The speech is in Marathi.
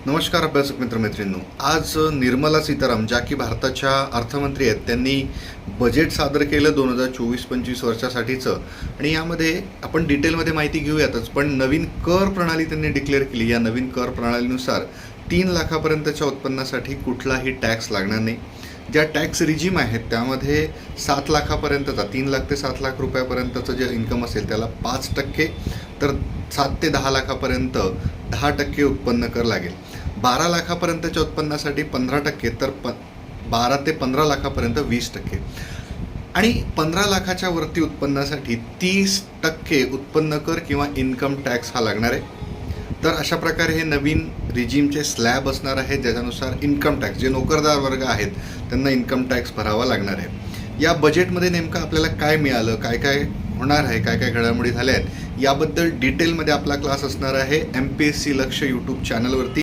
नमस्कार अभ्यासक मित्रमैत्रिणींनो. आज निर्मला सीताराम ज्या की भारताच्या अर्थमंत्री आहेत, त्यांनी बजेट सादर केलं 2024-25 वर्षासाठीचं. आणि यामध्ये आपण डिटेलमध्ये माहिती घेऊयातच, पण नवीन कर प्रणाली त्यांनी डिक्लेअर केली. या नवीन कर प्रणालीनुसार 3 लाखापर्यंतच्या उत्पन्नासाठी कुठलाही टॅक्स लागणार नाही. ज्या टॅक्स रिजीम आहेत त्यामध्ये 7 लाखापर्यंतचा 3 लाख ते 7 लाख रुपयापर्यंतचं जे इन्कम असेल त्याला 5%, तर 7 ते 10 लाखापर्यंत 10% उत्पन्न कर लागेल. 12 लाखापर्यंतच्या उत्पन्नासाठी 15%, तर 12 ते 15 लाखापर्यंत 20%, आणि 15 लाखाच्या वरती उत्पन्नासाठी 30% उत्पन्न कर किंवा इन्कम टॅक्स हा लागणार आहे. तर अशा प्रकारे हे नवीन रिजीमचे स्लॅब असणार आहे, ज्याच्यानुसार इन्कम टॅक्स जे नोकरदार वर्ग आहेत त्यांना इन्कम टॅक्स भरावा लागणार आहे. या बजेटमध्ये नेमकं आपल्याला काय मिळालं, काय काय होणार आहे, काय काय घडामोडी झाल्या आहेत, याबद्दल डिटेलमध्ये आपला क्लास असणार आहे MPSC लक्ष यूट्यूब चॅनलवरती.